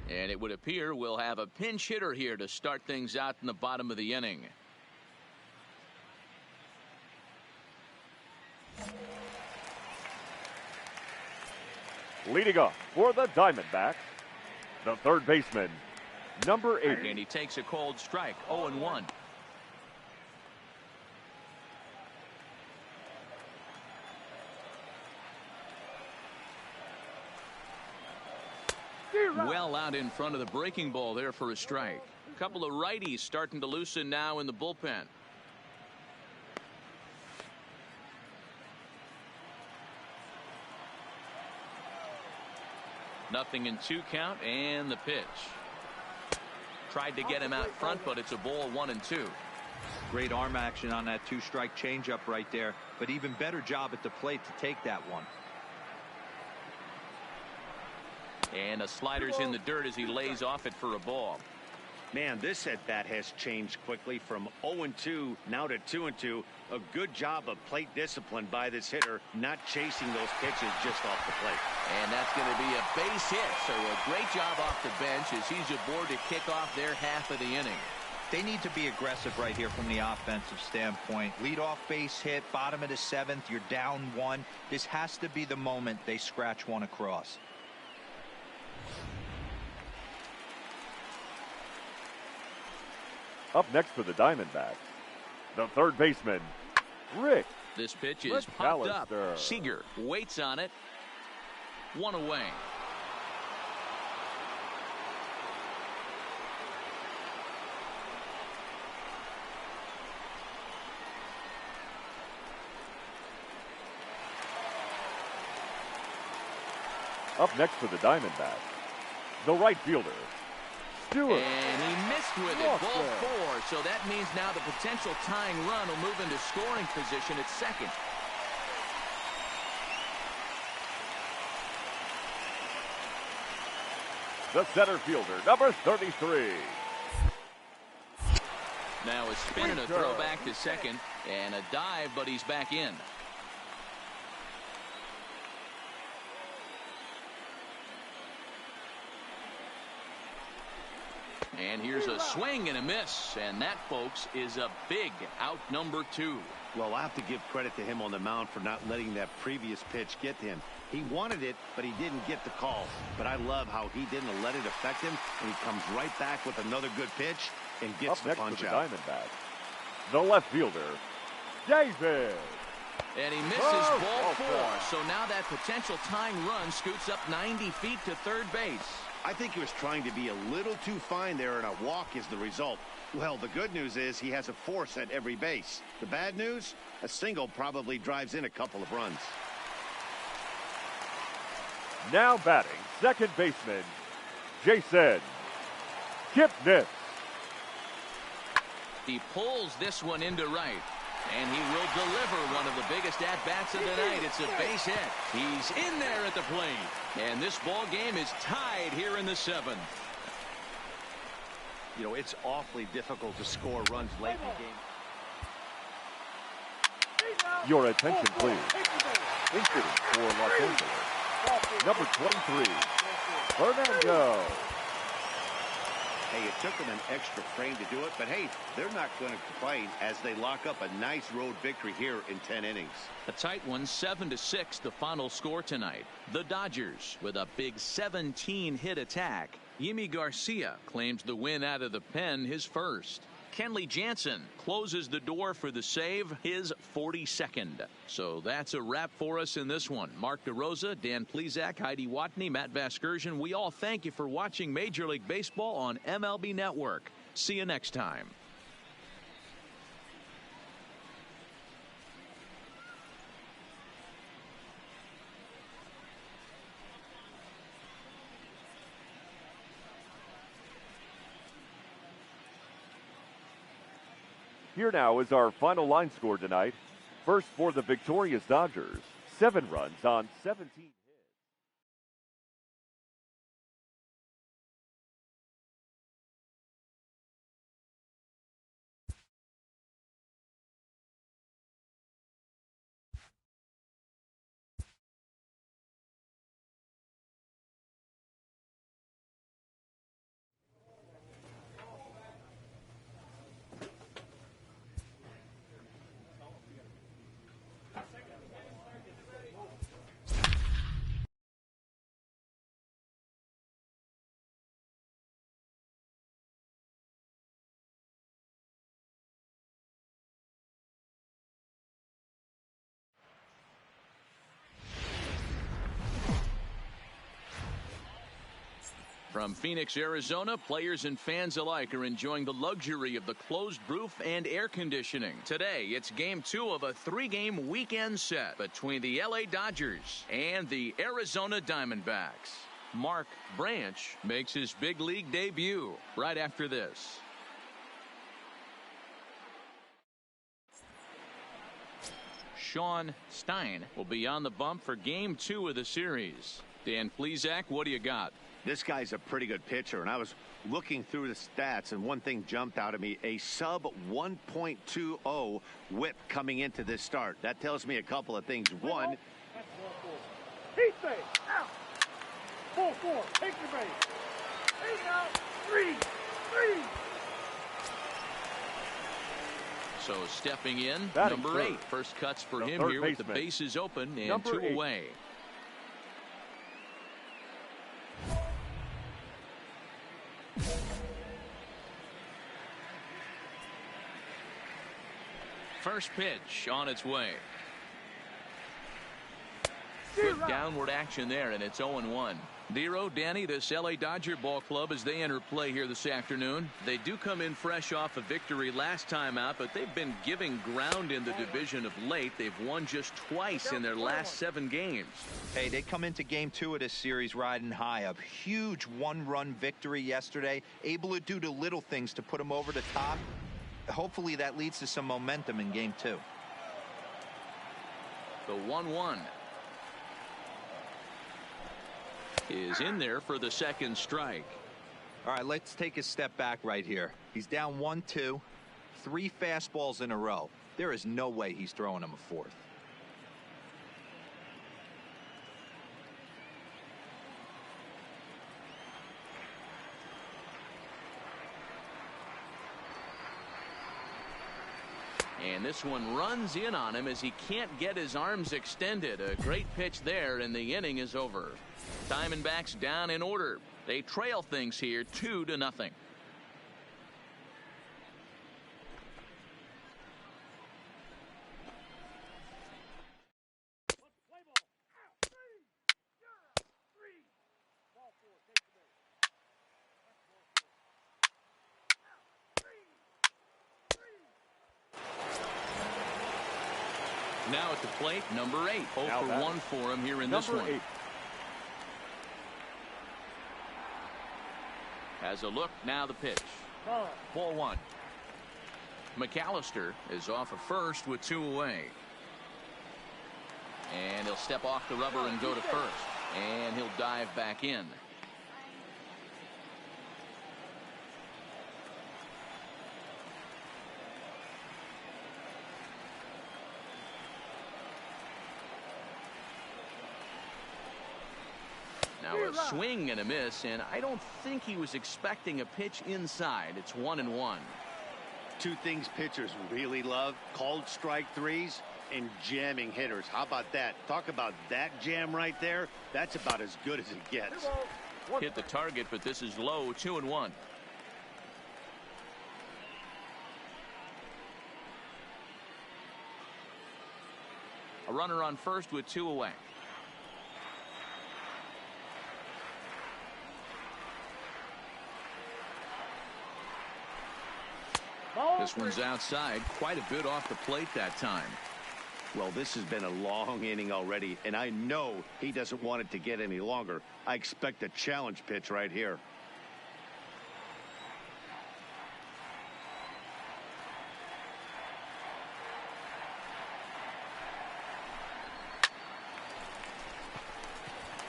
And it would appear we'll have a pinch hitter here to start things out in the bottom of the inning. Leading off for the Diamondbacks, the third baseman, number 80. And he takes a cold strike, 0-1. Well out in front of the breaking ball there for a strike. A couple of righties starting to loosen now in the bullpen. Nothing in 2 count, and the pitch. Tried to get him out front, but it's a ball, 1-2. Great arm action on that 2-strike changeup right there, but even better job at the plate to take that one. And a slider's in the dirt as he lays off it for a ball. Man, this at-bat has changed quickly from 0-2 now to 2-2. A good job of plate discipline by this hitter, not chasing those pitches just off the plate. And that's going to be a base hit. So a great job off the bench as he's aboard to kick off their half of the inning. They need to be aggressive right here from the offensive standpoint. Lead-off base hit, bottom of the 7th, you're down 1. This has to be the moment they scratch one across. Up next for the Diamondbacks, the third baseman, Rick. This pitch is popped up. Seager waits on it. 1 away. Up next for the Diamondbacks, the right fielder, Stewart. And he missed with it. Ball 4. So that means now the potential tying run will move into scoring position at second. The center fielder, number 33. Now a spin and a throw back to second. And a dive, but he's back in. And here's a swing and a miss. And that, folks, is a big out, number 2. Well, I have to give credit to him on the mound for not letting that previous pitch get to him. He wanted it, but he didn't get the call. But I love how he didn't let it affect him, and he comes right back with another good pitch and gets the punch out. Up next for the Diamondbacks, the left fielder, David. And he misses ball 4. So now that potential tying run scoots up 90 feet to third base. I think he was trying to be a little too fine there, and a walk is the result. Well, the good news is he has a force at every base. The bad news, a single probably drives in a couple of runs. Now batting, second baseman, Jason Kipnis. He pulls this one into right. And he will deliver one of the biggest at-bats of the night. It's a base hit. He's in there at the plate. And this ball game is tied here in the 7th. You know, it's awfully difficult to score runs late in the game. Your attention, please. Incident for Los Angeles, number 23, Fernando. Hey, it took them an extra frame to do it, but hey, they're not going to complain as they lock up a nice road victory here in 10 innings. A tight one, 7-6, the final score tonight. The Dodgers with a big 17-hit attack. Yimi Garcia claims the win out of the pen, his first. Kenley Jansen closes the door for the save, his 42nd. So that's a wrap for us in this one. Mark DeRosa, Dan Plesac, Heidi Watney, Matt Vasgersian. We all thank you for watching Major League Baseball on MLB Network. See you next time. Here now is our final line score tonight. First for the victorious Dodgers, 7 runs on 17. From Phoenix, Arizona, players and fans alike are enjoying the luxury of the closed roof and air conditioning. Today, it's Game 2 of a 3-game weekend set between the LA Dodgers and the Arizona Diamondbacks. Mark Branch makes his big league debut right after this. Sean Stein will be on the bump for Game 2 of the series. Dan Plesac, what do you got? This guy's a pretty good pitcher, and I was looking through the stats, and one thing jumped out at me, a sub 1.20 whip coming into this start. That tells me a couple of things. One, he's safe. Out. 4-4. Take the base. 8 out. 3. So stepping in, Batting number third. 8. First cuts for The him third here baseman. with the bases open and Number 2 8. away. First pitch on its way. Good downward action there, and it's 0-1. Dero, Danny, this LA Dodger ball club as they enter play here this afternoon. They do come in fresh off a victory last time out, but they've been giving ground in the division of late. They've won just twice in their last 7 games. Hey, they come into Game 2 of this series riding high. A huge one-run victory yesterday, able to do the little things to put them over the top. Hopefully that leads to some momentum in Game 2. The 1-1 is in there for the second strike. All right, let's take a step back right here. He's down 1-2, 3 fastballs in a row. There is no way he's throwing him a fourth. And this one runs in on him as he can't get his arms extended. A great pitch there, and the inning is over. Diamondbacks down in order. They trail things here 2-0. Now at the plate, number 8. 0 for 1 for him here in this one. 8. Has a look, now the pitch. Ball 1. McAllister is off of first with 2 away. And he'll step off the rubber and go to first. And he'll dive back in. Now a swing and a miss, and I don't think he was expecting a pitch inside. It's 1-1. 2 things pitchers really love: called strike threes and jamming hitters. How about that? Talk about that jam right there. That's about as good as it gets. Hit the target, but this is low. 2-1. A runner on first with 2 away. This one's outside, quite a bit off the plate that time. Well, this has been a long inning already, and I know he doesn't want it to get any longer. I expect a challenge pitch right here.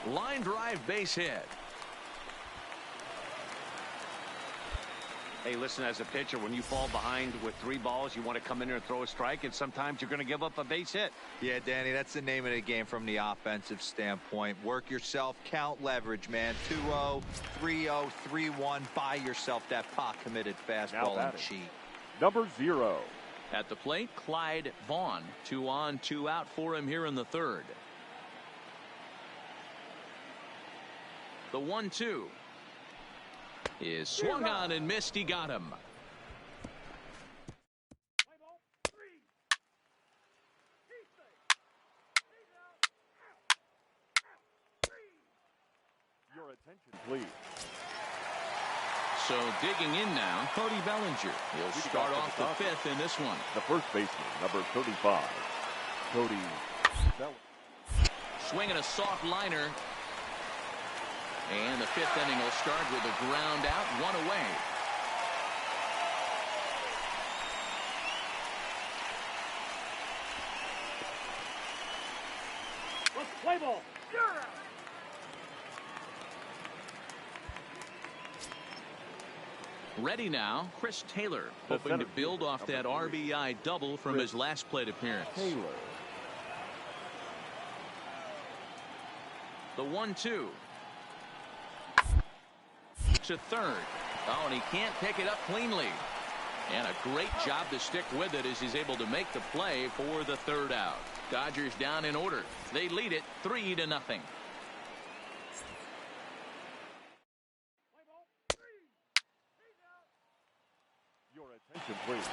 Line drive, base hit. Hey, listen, as a pitcher, when you fall behind with 3 balls, you want to come in there and throw a strike, and sometimes you're going to give up a base hit. Yeah, Danny, that's the name of the game from the offensive standpoint. Work yourself, count leverage, man. 2-0, 3-0, 3-1. Buy yourself that pot-committed fastball and cheat. Number 0. At the plate, Clyde Vaughn. 2 on, 2 out for him here in the third. The 1-2 is swung on and missed. He got him. Your attention, please. So digging in now, Cody Bellinger. He'll start off the fifth in this one. The first baseman, number 35, Cody Bellinger. Swinging a soft liner. And the fifth inning will start with a ground out, one away. Let's play ball. Ready now, Chris Taylor, hoping to build off that RBI double from his last plate appearance. Taylor. The 1-2. To third. Oh, and he can't pick it up cleanly. And a great job to stick with it as he's able to make the play for the third out. Dodgers down in order. They lead it 3-0. Your attention, please.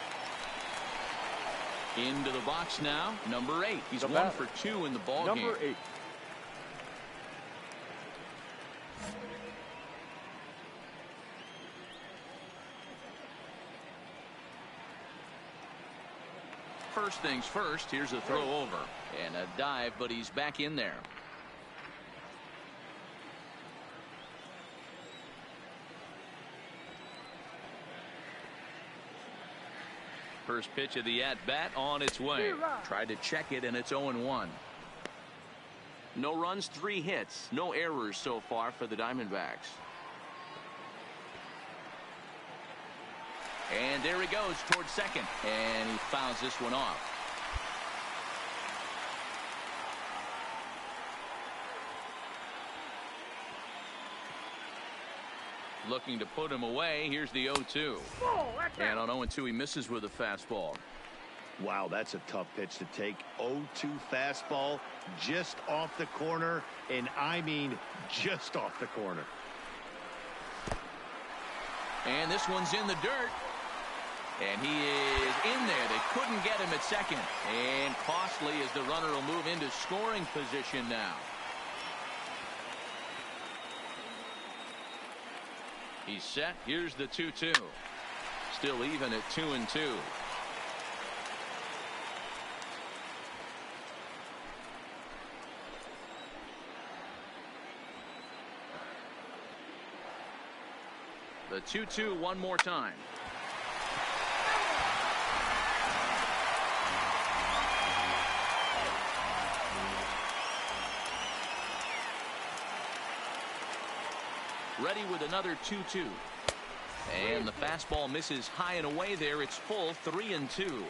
Into the box now, number 8. He's The 1 batter. for 2 in the ball game. Number 8. First things first, here's a throw over. And a dive, but he's back in there. First pitch of the at-bat on its way. Tried to check it, and it's 0-1. No runs, 3 hits. No errors so far for the Diamondbacks. And there he goes towards second. And he fouls this one off. Looking to put him away. Here's the 0-2. And on 0-2, he misses with a fastball. Wow, that's a tough pitch to take. 0-2 fastball just off the corner, and I mean just off the corner. And this one's in the dirt. And he is in there. They couldn't get him at second. And costly as the runner will move into scoring position now. He's set. Here's the 2-2. Still even at 2-2. The 2-2 one more time. Ready with another 2-2. And the fastball misses high and away there. It's full 3-2.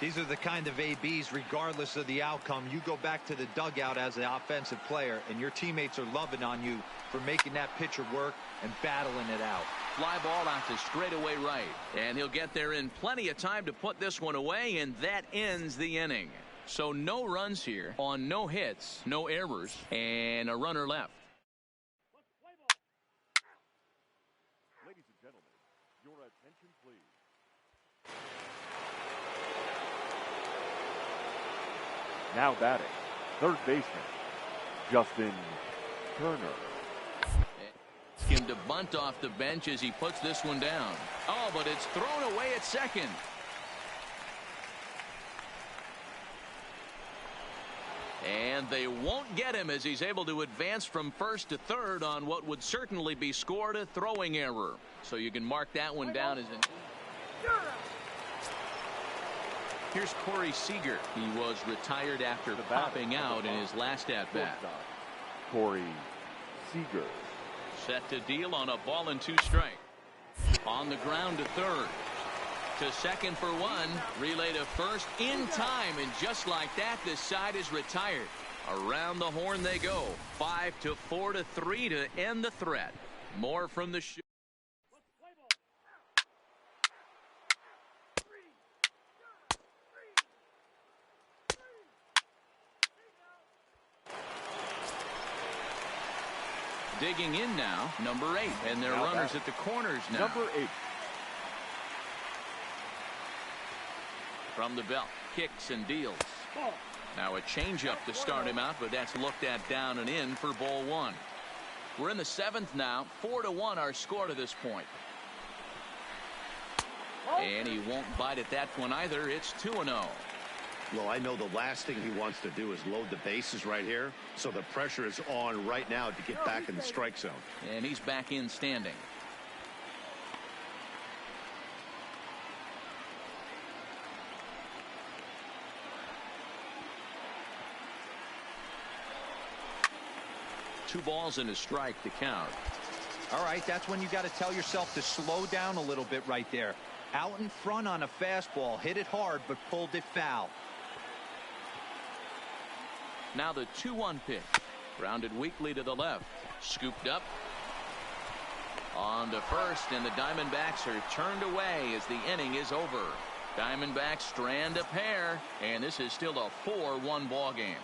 These are the kind of ABs, regardless of the outcome. You go back to the dugout as an offensive player, and your teammates are loving on you for making that pitcher work and battling it out. Fly ball out to straightaway right. And he'll get there in plenty of time to put this one away, and that ends the inning. So no runs here on no hits, no errors, and a runner left. Ladies and gentlemen, your attention, please. Now batting, third baseman, Justin Turner. Him to bunt off the bench as he puts this one down. Oh, but it's thrown away at second. And they won't get him as he's able to advance from first to third on what would certainly be scored a throwing error. So you can mark that one down as an... Here's Corey Seager. He was retired after popping out in his last at-bat. Corey Seager. Set to deal on a ball and 2 strikes. On the ground to third. To second for 1. Relay to first in time. And just like that, this side is retired. Around the horn they go. 5-4-3 to end the threat. More from the shoot. Digging in now, number 8. And their runners at the corners now. Number 8. From the belt, kicks and deals. Now a changeup to start him out, but that's looked at down and in for ball 1. We're in the 7th now. 4-1 our score to this point. And he won't bite at that one either. It's 2-0. Well, I know the last thing he wants to do is load the bases right here, so the pressure is on right now to get back in the strike zone. And he's back in standing. Two balls and a strike to count. All right, that's when you got to tell yourself to slow down a little bit right there. Out in front on a fastball, hit it hard, but pulled it foul. Now the 2-1 pitch. Grounded weakly to the left. Scooped up. On to first, and the Diamondbacks are turned away as the inning is over. Diamondbacks strand a pair, and this is still a 4-1 ball game.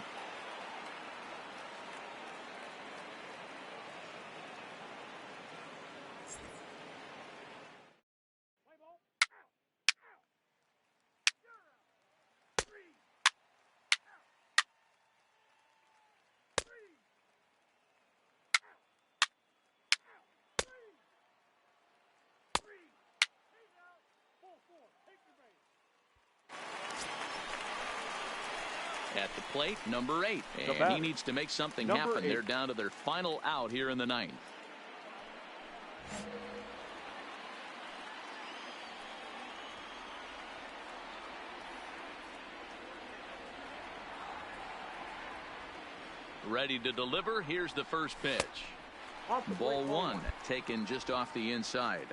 At the plate, number 8. And he needs to make something happen. They're down to their final out here in the ninth. Ready to deliver. Here's the first pitch. Ball 1, taken just off the inside.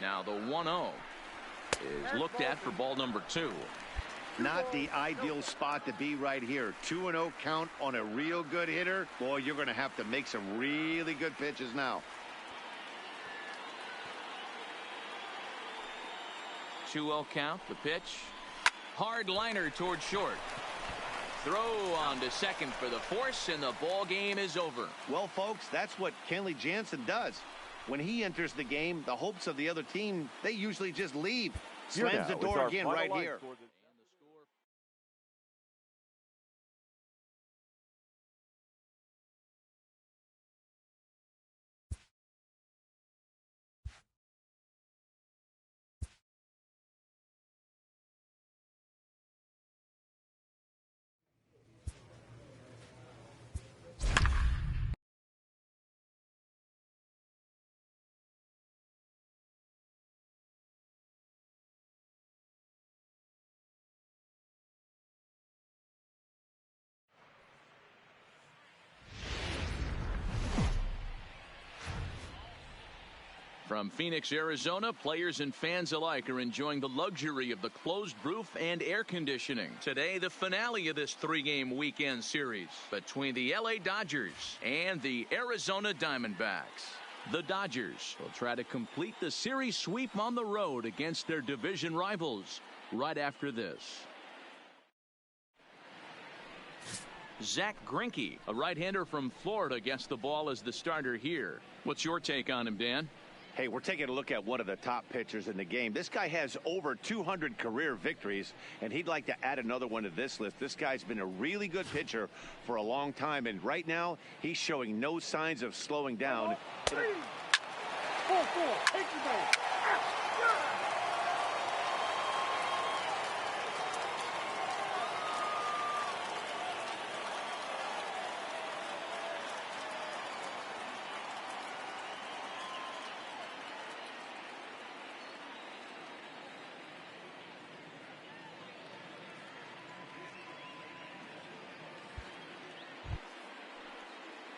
Now the 1-0 is looked at for ball number 2. Not the ideal spot to be right here. 2-0 count on a real good hitter. Boy, you're going to have to make some really good pitches now. 2-0 count, the pitch. Hard liner toward short. Throw on to second for the force, and the ball game is over. Well, folks, that's what Kenley Jansen does. When he enters the game, the hopes of the other team, they usually just leave. Slams the door again right here. From Phoenix, Arizona, players and fans alike are enjoying the luxury of the closed roof and air conditioning. Today, the finale of this 3-game weekend series between the LA Dodgers and the Arizona Diamondbacks. The Dodgers will try to complete the series sweep on the road against their division rivals right after this. Zach Greinke, a right-hander from Florida, gets the ball as the starter here. What's your take on him, Dan? Hey, we're taking a look at one of the top pitchers in the game. This guy has over 200 career victories, and he'd like to add another one to this list. This guy's been a really good pitcher for a long time, and right now he's showing no signs of slowing down. 3, 4, take your base.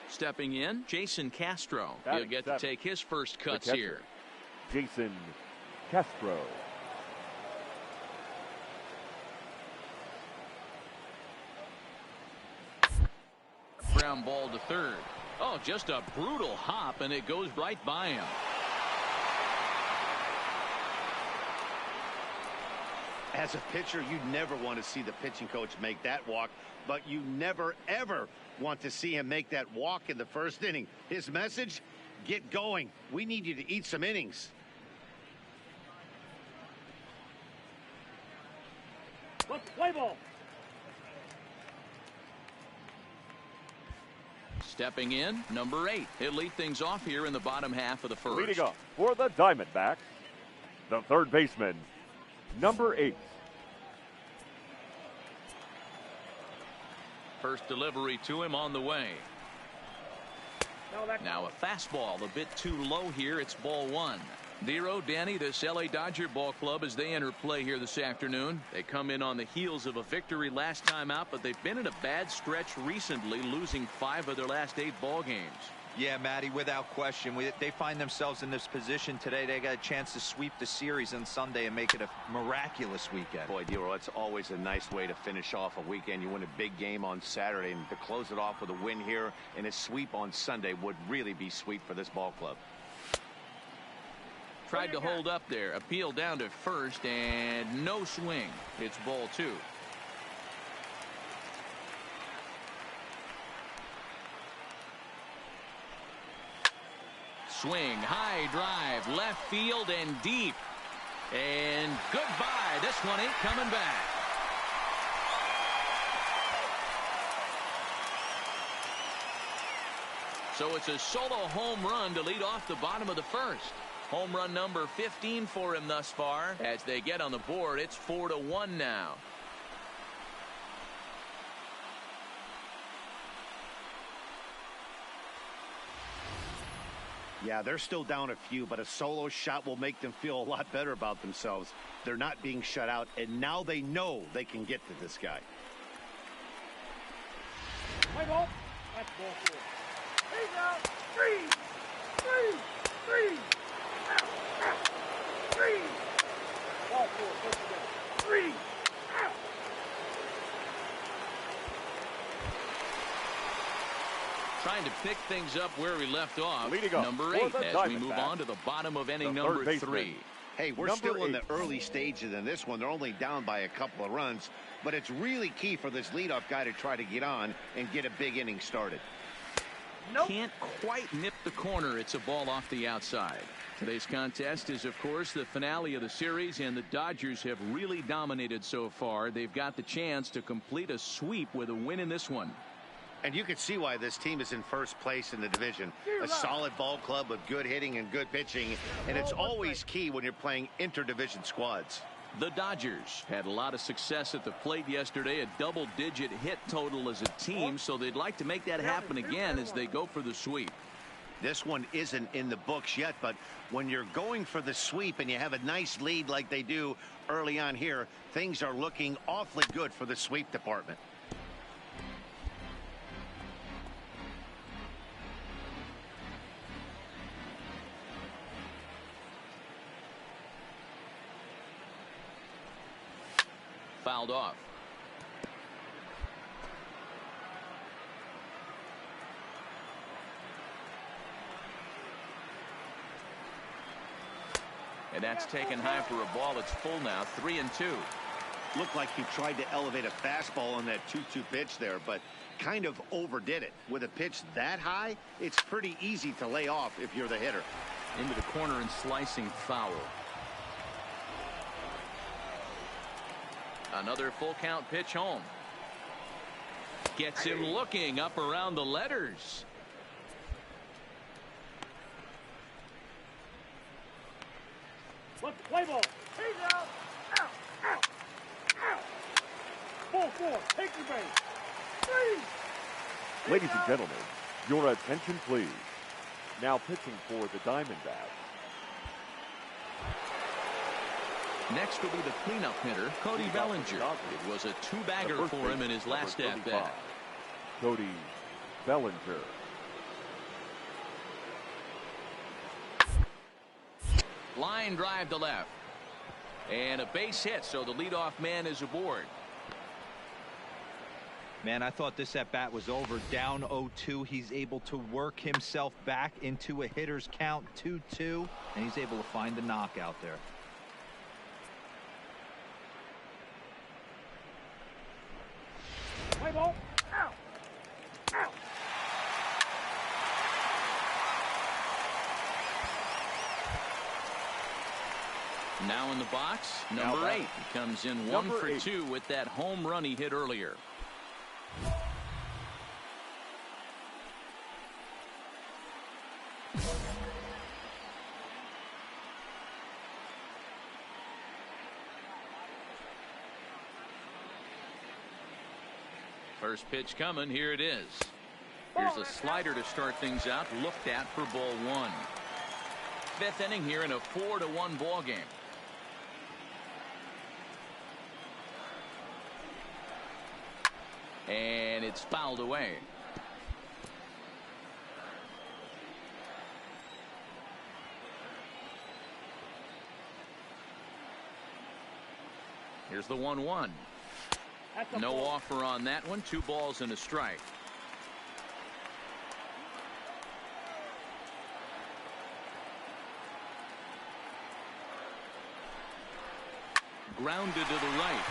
Stepping in, Jason Castro. He'll get to take his first cuts here. Jason Castro. Ground ball to third. Oh, just a brutal hop, and it goes right by him. As a pitcher, you never want to see the pitching coach make that walk, but you never, ever want to see him make that walk in the first inning. His message, get going. We need you to eat some innings. Let's play ball. Stepping in, number 8. He'll lead things off here in the bottom half of the first. Leading up for the Diamondbacks, the third baseman, number 8. First delivery to him on the way. Now a fastball a bit too low here. It's ball 1. Nero, Danny, this LA Dodger ball club as they enter play here this afternoon. They come in on the heels of a victory last time out, but they've been in a bad stretch recently, losing 5 of their last 8 ball games. Yeah, Matty, without question. They find themselves in this position today. They got a chance to sweep the series on Sunday and make it a miraculous weekend. Boy, Nero, it's always a nice way to finish off a weekend. You win a big game on Saturday, and to close it off with a win here and a sweep on Sunday would really be sweet for this ball club. Tried to hold up there. Appeal down to first, and no swing. It's ball 2. Swing, high drive, left field and deep. And goodbye. This one ain't coming back. So it's a solo home run to lead off the bottom of the first. Home run number 15 for him thus far. As they get on the board, it's 4-1 now. Yeah, they're still down a few, but a solo shot will make them feel a lot better about themselves. They're not being shut out, and now they know they can get to this guy. Play ball. That's ball 4. He's out. 3. Out. 3. Ball 4. Push it down. 3. Out. Trying to pick things up where we left off. Number 8 as we move on to the bottom of inning number 3. Hey, we're still in the early stages in this one. They're only down by a couple of runs, but it's really key for this leadoff guy to try to get on and get a big inning started. Can't quite nip the corner. It's a ball off the outside. Today's contest is, of course, the finale of the series, and the Dodgers have really dominated so far. They've got the chance to complete a sweep with a win in this one. And you can see why this team is in first place in the division. A solid ball club with good hitting and good pitching, and it's always key when you're playing interdivision squads. The Dodgers had a lot of success at the plate yesterday, a double-digit hit total as a team, so they'd like to make that happen again as they go for the sweep. This one isn't in the books yet, but when you're going for the sweep and you have a nice lead like they do early on here, things are looking awfully good for the sweep department. Fouled off. And that's taken high for a ball. It's full now, 3-2. Looked like he tried to elevate a fastball on that 2-2 pitch there, but kind of overdid it. With a pitch that high, it's pretty easy to lay off if you're the hitter. Into the corner and slicing foul. Another full count pitch home. Gets him looking up around the letters. Let's play ball. He's out. Out. Ball 4. Take your base. 3. Ladies and gentlemen, your attention please. Now pitching for the Diamondbacks. Next will be the cleanup hitter, Cody Bellinger. It was a 2-bagger for him in his last at-bat. Cody Bellinger. Line drive to left. And a base hit, so the leadoff man is aboard. Man, I thought this at-bat was over. Down 0-2. He's able to work himself back into a hitter's count, 2-2, and he's able to find the knockout there. Play ball. Out. Now in the box, number 8. He comes in 1 for 2 with that home run he hit earlier. First pitch coming. Here it is. Here's a slider to start things out. Looked at for ball one. Fifth inning here in a 4-1 ball game. And it's fouled away. Here's the 1-1. No offer on that one. 2 balls and a strike. Grounded to the right.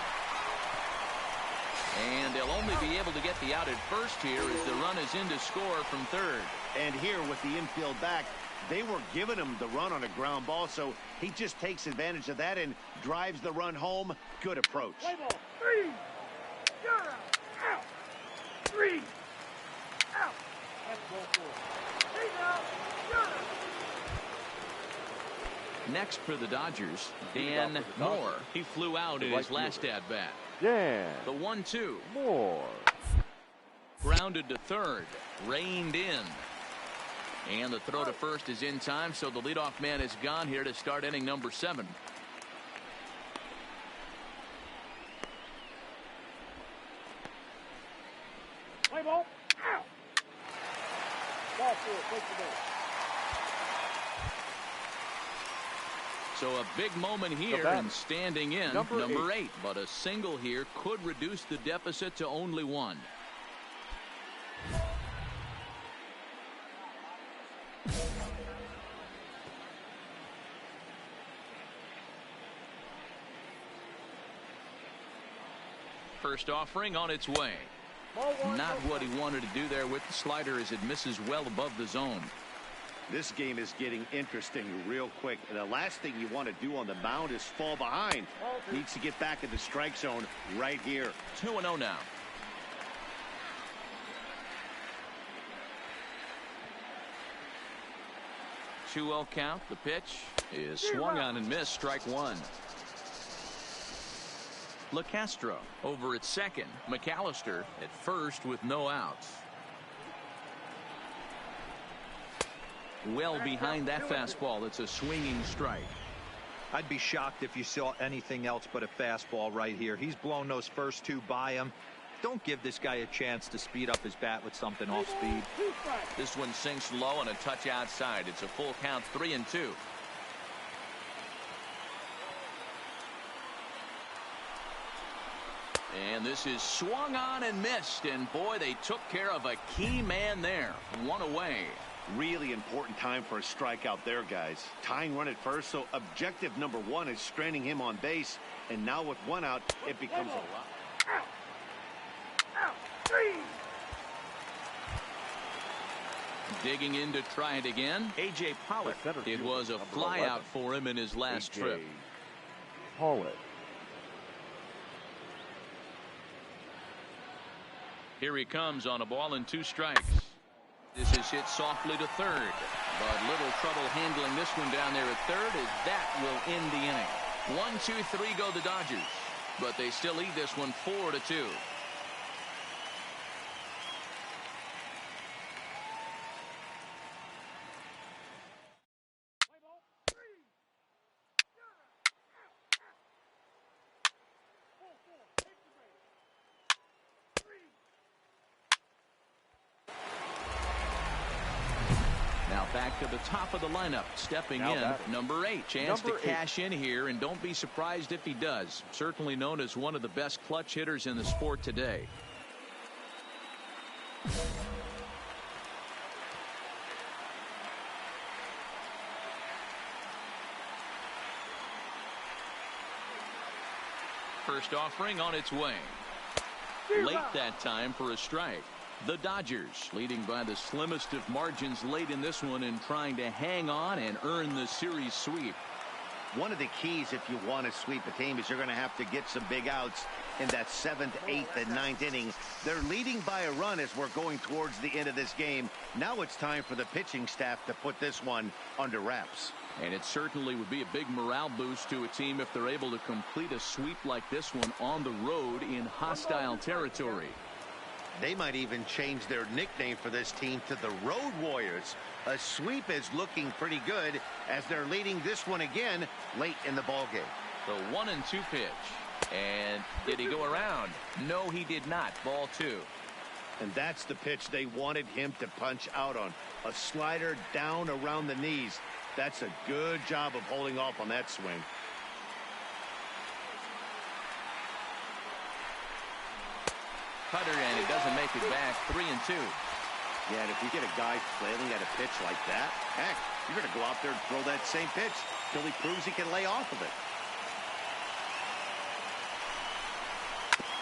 And they'll only be able to get the out at first here as the run is in to score from third. And here with the infield back, they were giving him the run on a ground ball, so he just takes advantage of that and drives the run home. Good approach. Play ball. 3. You're out. Out. 3. Out. That's ball 4. He's out. You're out. Next for the Dodgers, Dan Moore. He flew out in his last at-bat. Dan. The 1-2. Moore. Grounded to third. Reined in. And the throw to first is in time, so the leadoff man is gone here to start inning number 7. Play ball. Out. Ball 4. Take the ball. So a big moment here and standing in number 8. But a single here could reduce the deficit to only 1. First offering on its way. Not what he wanted to do there with the slider as it misses well above the zone. This game is getting interesting real quick. And the last thing you want to do on the mound is fall behind. Needs to get back in the strike zone right here. 2-0 now. Two-0 count. The pitch is swung on and missed. Strike 1. LeCastro over at second. McAllister at first with no outs. Well behind that fastball. It's a swinging strike. I'd be shocked if you saw anything else but a fastball right here. He's blown those first 2 by him. Don't give this guy a chance to speed up his bat with something off speed. This one sinks low and a touch outside. It's a full count, 3-2. And this is swung on and missed. And boy, they took care of a key man there. 1 away. Really important time for a strikeout there, guys. Tying run at first, so objective number 1 is stranding him on base. And now with 1 out, it becomes a lot. Out. Out. 3. Digging in to try it again. A.J. Pollock. It was a flyout for him in his last trip. Pollock. Here he comes on a ball and 2 strikes. This is hit softly to third, but little trouble handling this one down there at third as that will end the inning. 1, 2, 3 go the Dodgers, but they still lead this one 4-2. Back to the top of the lineup, stepping in, number 8. Chance to cash in here, and don't be surprised if he does. Certainly known as one of the best clutch hitters in the sport today. First offering on its way. Late that time for a strike. The Dodgers leading by the slimmest of margins late in this one and trying to hang on and earn the series sweep. One of the keys if you want to sweep a team is you're going to have to get some big outs in that 7th, 8th, and 9th inning. They're leading by a run as we're going towards the end of this game. Now it's time for the pitching staff to put this one under wraps. And it certainly would be a big morale boost to a team if they're able to complete a sweep like this one on the road in hostile territory. They might even change their nickname for this team to the Road Warriors. A sweep is looking pretty good as they're leading this one again late in the ballgame. The 1-2 pitch. And did he go around? No, he did not. Ball 2. And that's the pitch they wanted him to punch out on. A slider down around the knees. That's a good job of holding off on that swing. Cutter, and it doesn't make it back. 3-2. Yeah, and if you get a guy flailing at a pitch like that, heck, you're going to go out there and throw that same pitch till he proves he can lay off of it.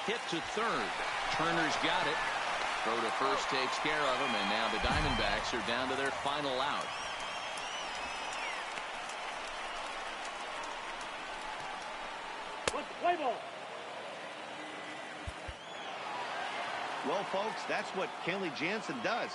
Hit to third. Turner's got it. Throw to first takes care of him, and now the Diamondbacks are down to their final out. What's the play ball? Well, folks, that's what Kenley Jansen does.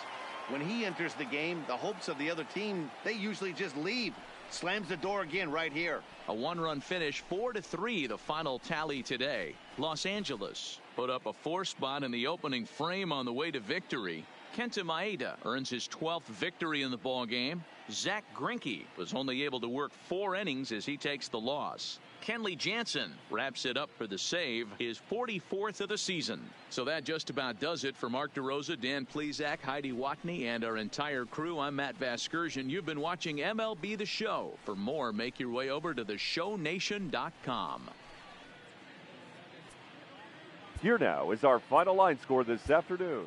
When he enters the game, the hopes of the other team, they usually just leave. Slams the door again right here. A one-run finish, 4-3, the final tally today. Los Angeles put up a 4 spot in the opening frame on the way to victory. Kenta Maeda earns his 12th victory in the ball game. Zach Greinke was only able to work 4 innings as he takes the loss. Kenley Jansen wraps it up for the save, his 44th of the season. So that just about does it for Mark DeRosa, Dan Plesac, Heidi Watney, and our entire crew. I'm Matt Vasgersian. You've been watching MLB The Show. For more, make your way over to theshownation.com. Here now is our final line score this afternoon.